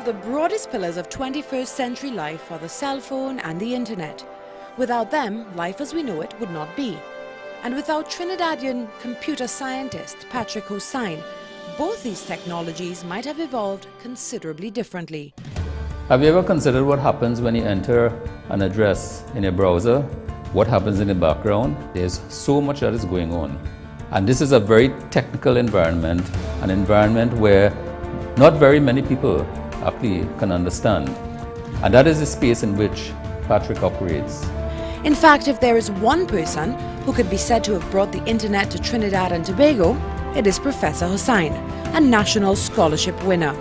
the broadest pillars of 21st century life are the cell phone and the internet. Without them, life as we know it would not be. And without Trinidadian computer scientist Patrick Hosein, both these technologies might have evolved considerably differently. Have you ever considered what happens when you enter an address in a browser? What happens in the background? There's so much that is going on. And this is a very technical environment, an environment where not very many people actually can understand. And that is the space in which Patrick operates. In fact, if there is one person who could be said to have brought the internet to Trinidad and Tobago, it is Professor Hosein, a National Scholarship winner.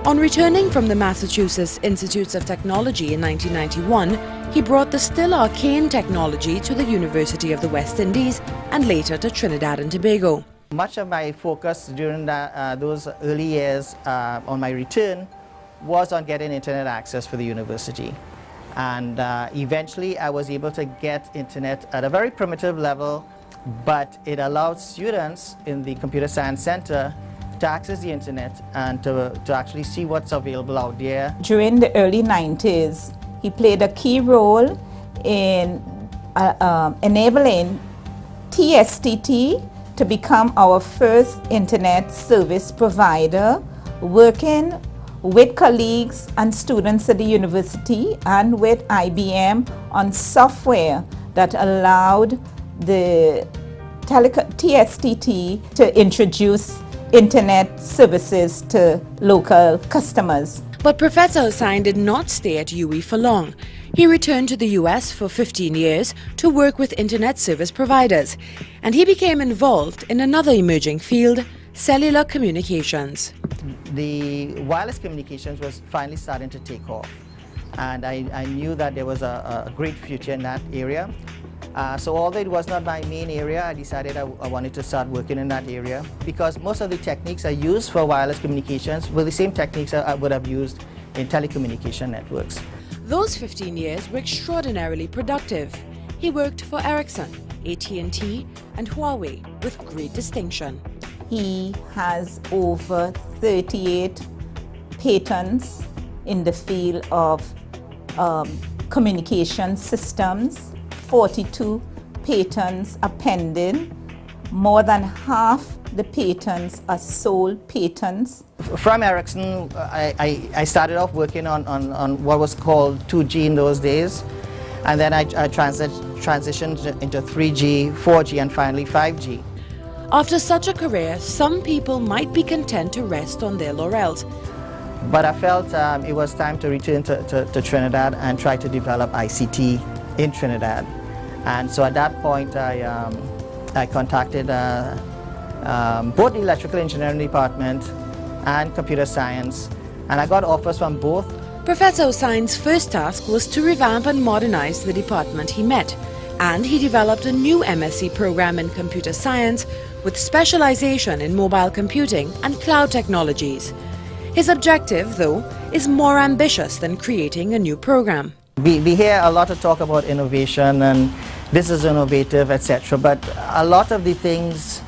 On returning from the Massachusetts Institutes of Technology in 1991, he brought the still arcane technology to the University of the West Indies and later to Trinidad and Tobago. Much of my focus during those early years on my return was on getting internet access for the university. And eventually I was able to get internet at a very primitive level, but it allowed students in the Computer Science Center to access the internet and to actually see what's available out there. During the early 90s, he played a key role in enabling TSTT to become our first internet service provider, working with colleagues and students at the university and with IBM on software that allowed the TSTT to introduce internet services to local customers. But Professor Hosein did not stay at UWI for long. He returned to the US for 15 years to work with internet service providers, and he became involved in another emerging field, cellular communications. The wireless communications was finally starting to take off, and I knew that there was a great future in that area. So although it was not my main area, I decided I wanted to start working in that area because most of the techniques I used for wireless communications were the same techniques I would have used in telecommunication networks. Those 15 years were extraordinarily productive. He worked for Ericsson, AT&T, and Huawei with great distinction. He has over 38 patents in the field of communication systems. 42 patents are pending. More than half the patents are sole patents. From Ericsson, I started off working on what was called 2G in those days, and then I transitioned into 3G, 4G, and finally 5G. After such a career, some people might be content to rest on their laurels. But I felt it was time to return to Trinidad and try to develop ICT in Trinidad. And so at that point, I contacted both the electrical engineering department and computer science, and I got offers from both. Professor Hosein's first task was to revamp and modernize the department he met, and he developed a new MSc program in computer science with specialization in mobile computing and cloud technologies. His objective, though, is more ambitious than creating a new program. We hear a lot of talk about innovation and this is innovative, etc. But a lot of the things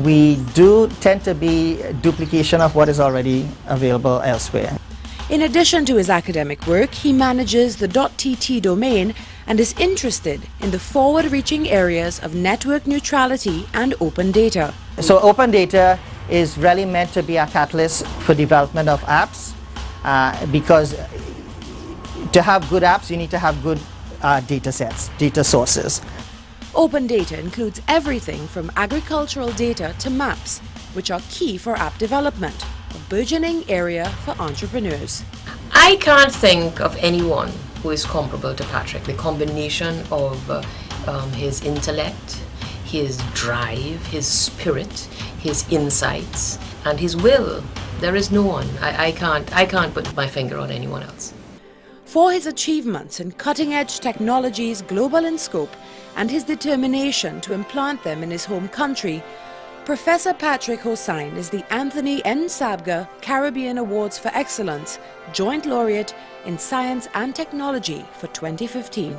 we do tend to be duplication of what is already available elsewhere. In addition to his academic work, he manages the .tt domain and is interested in the forward-reaching areas of network neutrality and open data. So open data is really meant to be a catalyst for development of apps because to have good apps, you need to have good data sets, data sources. Open data includes everything from agricultural data to maps, which are key for app development, a burgeoning area for entrepreneurs. I can't think of anyone who is comparable to Patrick. The combination of his intellect, his drive, his spirit, his insights, and his will. There is no one. I can't put my finger on anyone else. For his achievements in cutting-edge technologies global in scope and his determination to implant them in his home country, Professor Patrick Hosein is the Anthony N. Sabga Caribbean Awards for Excellence Joint Laureate in Science and Technology for 2015.